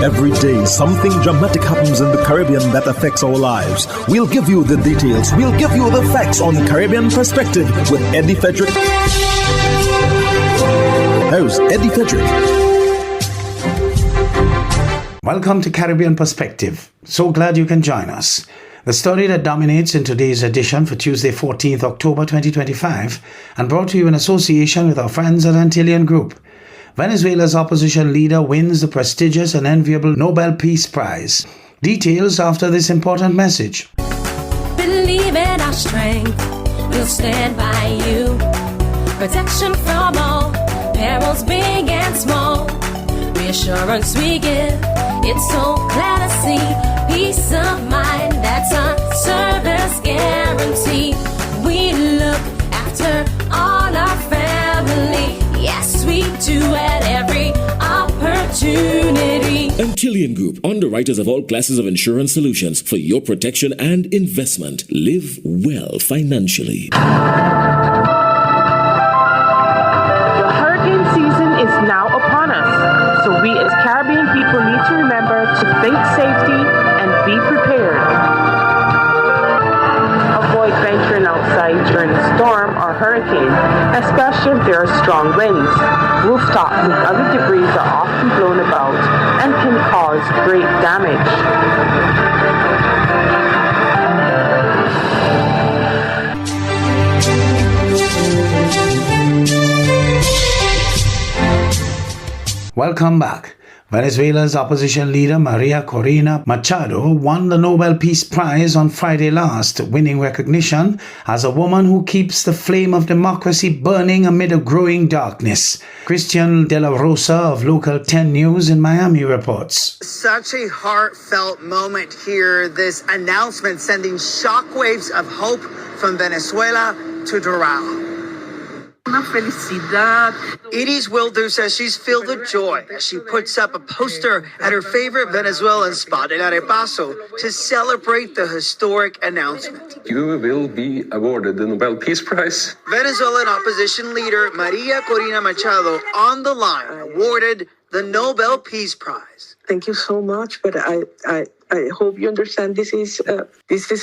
Every day, something dramatic happens in the Caribbean that affects our lives. We'll give you the details. We'll give you the facts on Caribbean Perspective with Eddie Frederick. Here's Eddie Frederick. Welcome to Caribbean Perspective. So glad you can join us. The story that dominates in today's edition for Tuesday, 14th October 2025, and brought to you in association with our friends at Antillean Group. Venezuela's opposition leader wins the prestigious and enviable Nobel Peace Prize. Details after this important message. Believe in our strength, we'll stand by you. Protection from all, perils big and small. Reassurance we give, it's so glad to see. Peace of mind, that's our service guarantee. We look after all our family. Yes, we do at every opportunity. Antillean Group, underwriters of all classes of insurance solutions for your protection and investment. Live well financially. The hurricane season is now upon us, so we as Caribbean people need to remember to think safety and be prepared. Avoid venturing outside during a storm or hurricane, especially if there are strong winds. Rooftops and other debris are often blown about and can cause great damage. Welcome back. Venezuela's opposition leader Maria Corina Machado won the Nobel Peace Prize on Friday last, winning recognition as a woman who keeps the flame of democracy burning amid a growing darkness. Christian De La Rosa of Local 10 News in Miami reports. Such a heartfelt moment here, this announcement sending shockwaves of hope from Venezuela to Doral. Edie's Wilder says she's filled with joy as she puts up a poster at her favorite Venezuelan spot in Arepaso to celebrate the historic announcement. You will be awarded the Nobel Peace Prize. Venezuelan opposition leader Maria Corina Machado on the line awarded the Nobel Peace Prize. Thank you so much, but I hope you understand this is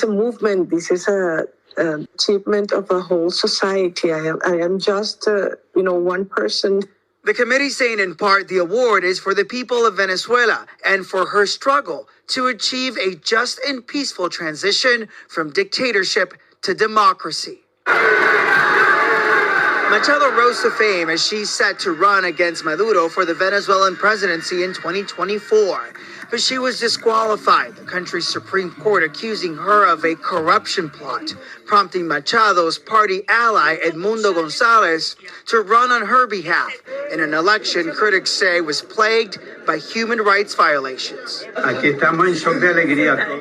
a movement. This is a achievement of a whole society. I am just, one person. The committee saying in part the award is for the people of Venezuela and for her struggle to achieve a just and peaceful transition from dictatorship to democracy. Machado rose to fame as she's set to run against Maduro for the Venezuelan presidency in 2024. But she was disqualified, the country's Supreme Court accusing her of a corruption plot, prompting Machado's party ally Edmundo Gonzalez to run on her behalf in an election critics say was plagued by human rights violations.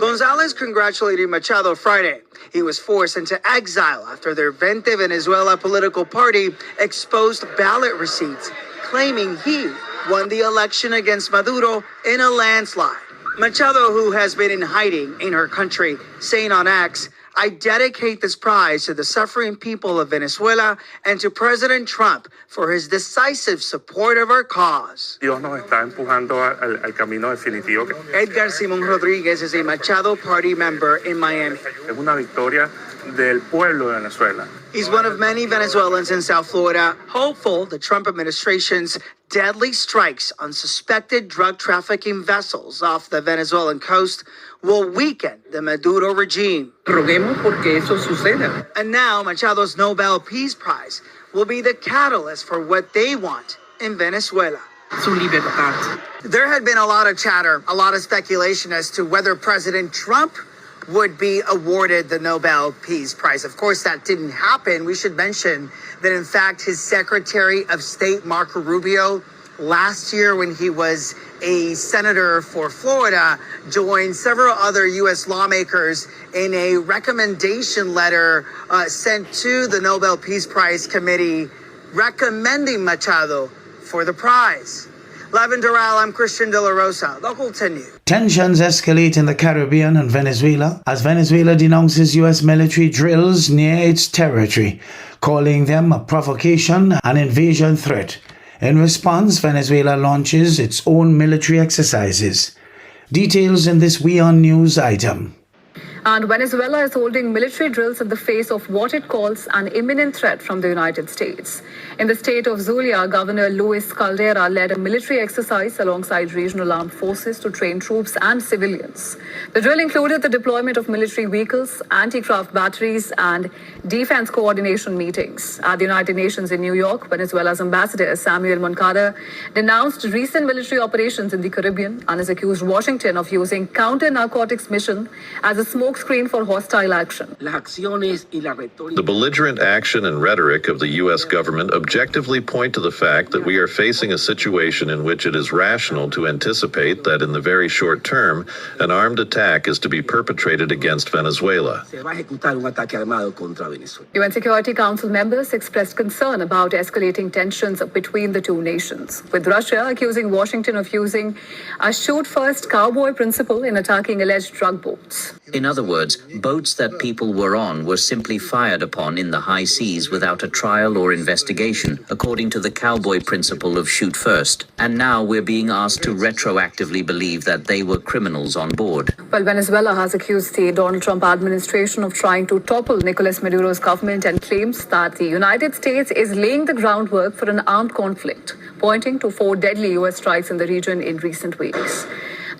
Gonzalez congratulated Machado Friday. He was forced into exile after their Vente Venezuela political party exposed ballot receipts, claiming he won the election against Maduro in a landslide. Machado, who has been in hiding in her country, saying on X, "I dedicate this prize to the suffering people of Venezuela and to President Trump for his decisive support of our cause." Dios nos está empujando al camino definitivo. Edgar Simon Rodriguez is a Machado Party member in Miami. Es una victoria del pueblo de Venezuela. He's one of many Venezuelans in South Florida, hopeful the Trump administration's deadly strikes on suspected drug trafficking vessels off the Venezuelan coast will weaken the Maduro regime. Roguemos porque eso suceda. And now Machado's Nobel Peace Prize will be the catalyst for what they want in Venezuela. Su libertad. There had been a lot of chatter, a lot of speculation as to whether President Trump would be awarded the Nobel Peace Prize. Of course, that didn't happen. We should mention that, in fact, his Secretary of State, Marco Rubio, last year when he was a senator for Florida, joined several other U.S. lawmakers in a recommendation letter sent to the Nobel Peace Prize Committee recommending Machado for the prize. Live in Doral, I'm Christian De La Rosa, Local 10 News. Tensions escalate in the Caribbean and Venezuela as Venezuela denounces U.S. military drills near its territory, calling them a provocation and invasion threat. In response, Venezuela launches its own military exercises. Details in this WION News item. And Venezuela is holding military drills in the face of what it calls an imminent threat from the United States. In the state of Zulia, Governor Luis Caldera led a military exercise alongside regional armed forces to train troops and civilians. The drill included the deployment of military vehicles, anti-craft batteries, and defense coordination meetings. At the United Nations in New York, Venezuela's ambassador Samuel Moncada denounced recent military operations in the Caribbean and has accused Washington of using counter-narcotics mission as a smokescreen for hostile action. The belligerent action and rhetoric of the U.S. government objectively point to the fact that we are facing a situation in which it is rational to anticipate that in the very short term, an armed attack is to be perpetrated against Venezuela. UN Security Council members expressed concern about escalating tensions between the two nations, with Russia accusing Washington of using a shoot-first cowboy principle in attacking alleged drug boats. In other words, boats that people were on were simply fired upon in the high seas without a trial or investigation, according to the cowboy principle of shoot first. And now we're being asked to retroactively believe that they were criminals on board. Well, Venezuela has accused the Donald Trump administration of trying to topple Nicolas Maduro's government and claims that the United States is laying the groundwork for an armed conflict, pointing to 4 deadly U.S. strikes in the region in recent weeks.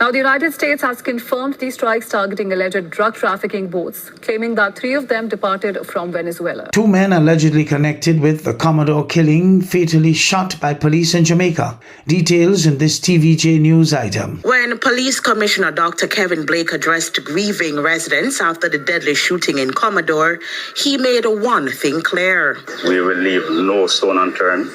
Now, the United States has confirmed these strikes targeting alleged drug trafficking boats, claiming that 3 of them departed from Venezuela. 2 men allegedly connected with the Commodore killing fatally shot by police in Jamaica. Details in this TVJ News item. When Police Commissioner Dr. Kevin Blake addressed grieving residents after the deadly shooting in Commodore, he made one thing clear. We will leave no stone unturned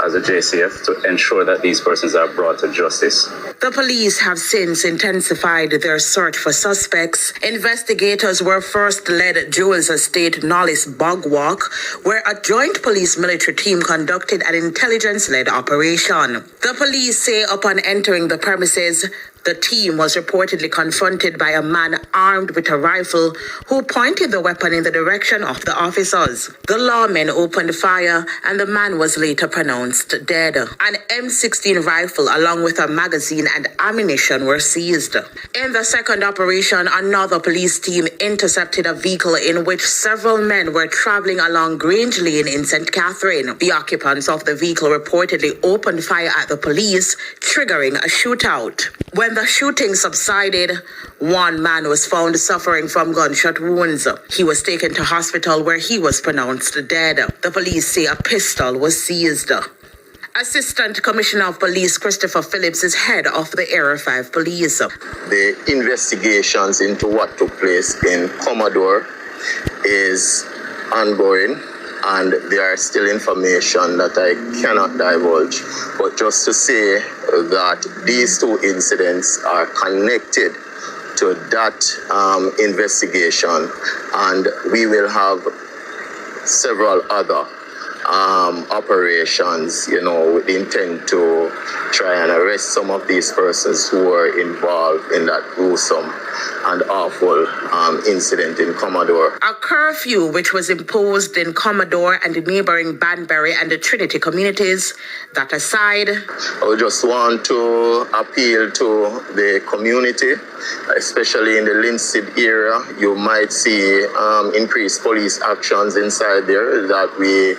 as a JCF to ensure that these persons are brought to justice. The police have since intensified their search for suspects. Investigators were first led Jewel's Estate Knollis Bog Walk, where a joint police military team conducted an intelligence-led operation. The police say upon entering the premises, the team was reportedly confronted by a man armed with a rifle who pointed the weapon in the direction of the officers. The lawmen opened fire and the man was later pronounced dead. An M16 rifle along with a magazine and ammunition were seized. In the second operation, another police team intercepted a vehicle in which several men were traveling along Grange Lane in St. Catherine. The occupants of the vehicle reportedly opened fire at the police, triggering a shootout. When the shooting subsided, one man was found suffering from gunshot wounds. He was taken to hospital where he was pronounced dead. The police say a pistol was seized. Assistant Commissioner of Police Christopher Phillips is head of the Area 5 Police. The investigations into what took place in Commodore is ongoing, and there are still information that I cannot divulge. But just to say that these 2 incidents are connected to that investigation, and we will have several other operations, with the intent to try and arrest some of these persons who were involved in that gruesome and awful incident in Commodore. A curfew which was imposed in Commodore and the neighboring Banbury and the Trinity communities. That aside, I just want to appeal to the community, especially in the Linstead area. You might see increased police actions inside there that we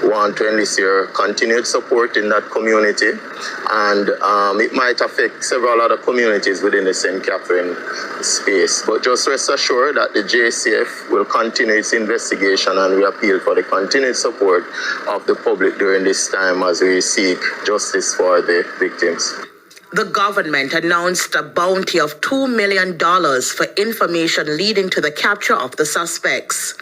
want to enlist your continued support in that community. And it might affect several other communities within the St. Catherine space. But just rest assured that the JCF will continue its investigation, and we appeal for the continued support of the public during this time as we seek justice for the victims. The government announced a bounty of $2 million for information leading to the capture of the suspects.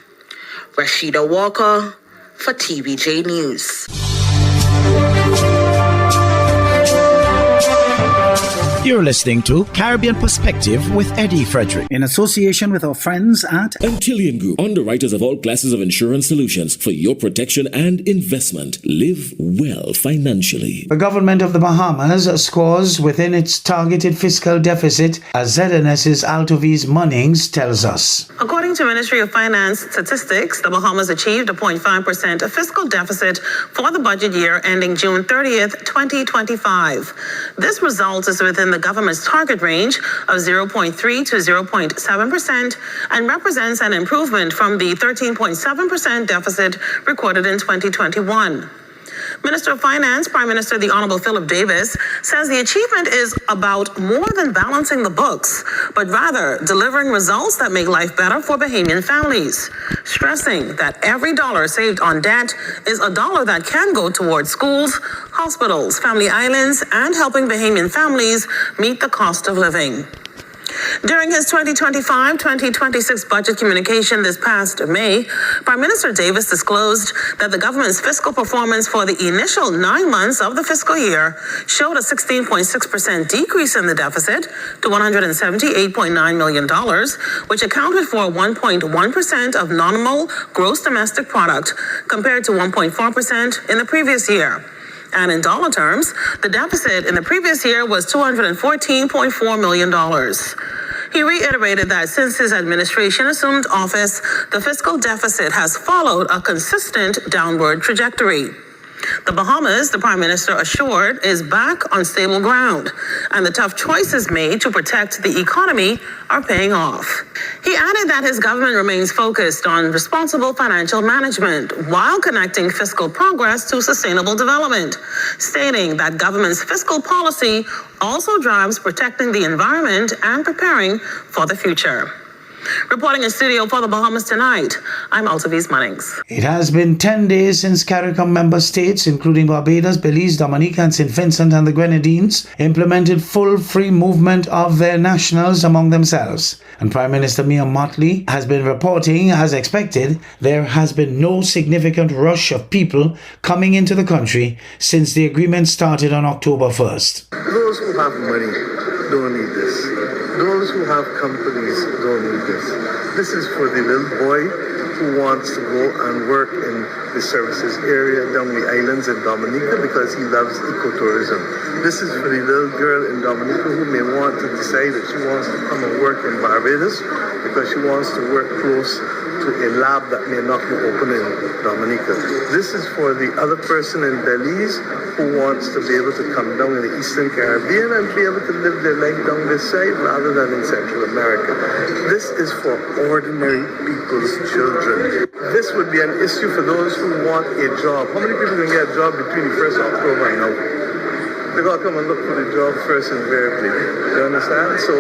Rashida Walker for TVJ News. You're listening to Caribbean Perspective with Eddie Frederick, in association with our friends at Antillian Group, underwriters of all classes of insurance solutions for your protection and investment. Live well financially. The government of the Bahamas scores within its targeted fiscal deficit, as ZNS's Altovis Munnings tells us. According to Ministry of Finance statistics, the Bahamas achieved a 0.5% fiscal deficit for the budget year ending June 30th, 2025. This result is within the government's target range of 0.3 to 0.7% and represents an improvement from the 13.7% deficit recorded in 2021. Minister of Finance, Prime Minister the Honorable Philip Davis, says the achievement is about more than balancing the books, but rather delivering results that make life better for Bahamian families, stressing that every dollar saved on debt is a dollar that can go towards schools, hospitals, family islands, and helping Bahamian families meet the cost of living. During his 2025-2026 budget communication this past May, Prime Minister Davis disclosed that the government's fiscal performance for the initial 9 months of the fiscal year showed a 16.6% decrease in the deficit to $178.9 million, which accounted for 1.1% of nominal gross domestic product compared to 1.4% in the previous year. And in dollar terms, the deficit in the previous year was $214.4 million. He reiterated that since his administration assumed office, the fiscal deficit has followed a consistent downward trajectory. The Bahamas, the Prime Minister assured, is back on stable ground, and the tough choices made to protect the economy are paying off. He added that his government remains focused on responsible financial management while connecting fiscal progress to sustainable development, stating that government's fiscal policy also drives protecting the environment and preparing for the future. Reporting in studio for the Bahamas Tonight, I'm Altavis Munnings. It has been 10 days since CARICOM member states, including Barbados, Belize, Dominica, and St. Vincent and the Grenadines, implemented full free movement of their nationals among themselves. And Prime Minister Mia Mottley has been reporting, as expected, there has been no significant rush of people coming into the country since the agreement started on October 1st. Those who have money don't need this. Those who have companies don't need this. This is for the little boy who wants to go and work in the services area down the islands in Dominica because he loves ecotourism. This is for the little girl in Dominica who may want to decide that she wants to come and work in Barbados because she wants to work close to a lab that may not be open in Dominica. This is for the other person in Belize who wants to be able to come down in the Eastern Caribbean and be able to live their life down this side rather than in Central America. This is for ordinary people's children. This would be an issue for those who want a job. How many people can get a job between the 1st of October and now? They got to come and look for the job first invariably. You understand? So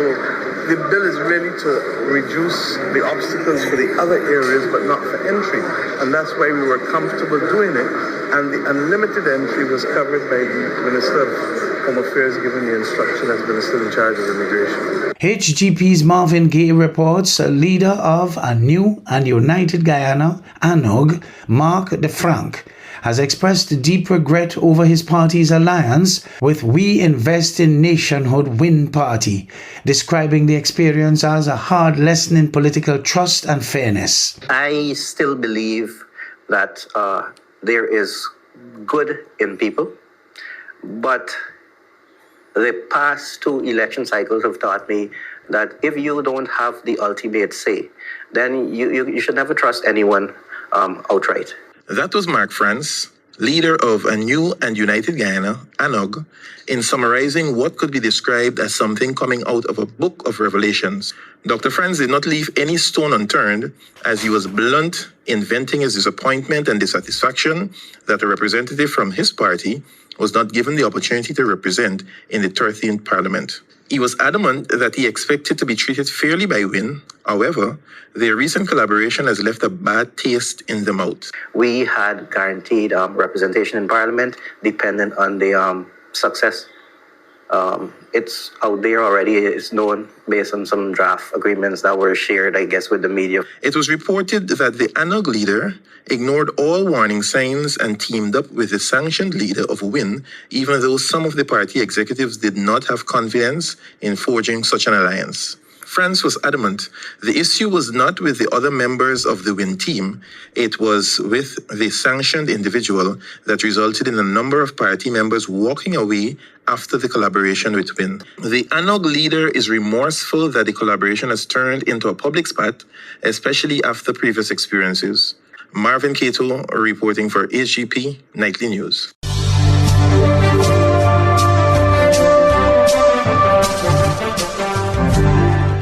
the bill is really to reduce the obstacles for the other areas, but not for entry. And that's why we were comfortable doing it. And the unlimited entry was covered by the Minister of Home Affairs, given the instruction as Minister in charge of immigration. HGP's Marvin Gaye reports a leader of a new and united Guyana, ANOG, Mark DeFranc, has expressed deep regret over his party's alliance with We Invest in Nationhood Win Party, describing the experience as a hard lesson in political trust and fairness. I still believe that there is good in people, but the past 2 election cycles have taught me that if you don't have the ultimate say, then you should never trust anyone outright. That was Mark France, leader of a new and united Guyana, ANOG, in summarizing what could be described as something coming out of a book of revelations. Dr. France did not leave any stone unturned, as he was blunt in venting his disappointment and dissatisfaction that a representative from his party was not given the opportunity to represent in the 13th Parliament. He was adamant that he expected to be treated fairly by WIN. However, their recent collaboration has left a bad taste in the mouth. We had guaranteed representation in Parliament dependent on the success It's out there already. It's known based on some draft agreements that were shared, I guess, with the media. It was reported that the ANOG leader ignored all warning signs and teamed up with the sanctioned leader of WIN, even though some of the party executives did not have confidence in forging such an alliance. France was adamant the issue was not with the other members of the WIN team, it was with the sanctioned individual that resulted in a number of party members walking away after the collaboration with WIN. The ANOG leader is remorseful that the collaboration has turned into a public spat, especially after previous experiences. Marvin Cato reporting for HGP Nightly News.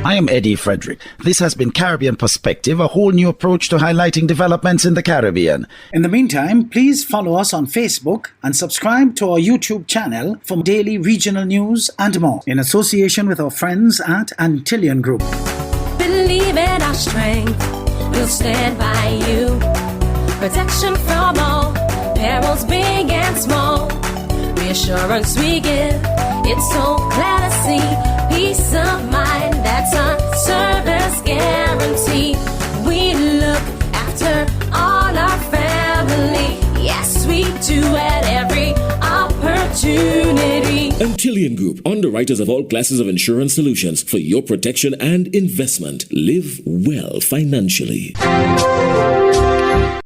I am Eddie Frederick. This has been Caribbean Perspective, a whole new approach to highlighting developments in the Caribbean. In the meantime, please follow us on Facebook and subscribe to our YouTube channel for daily regional news and more, in association with our friends at Antillian Group. Believe in our strength, we'll stand by you. Protection from all perils, big and small. Reassurance we give, it's so clear to see. Peace of mind, that's our service guarantee. We look after all our family. Yes, we do at every opportunity. Antillian Group, underwriters of all classes of insurance solutions for your protection and investment. Live well financially.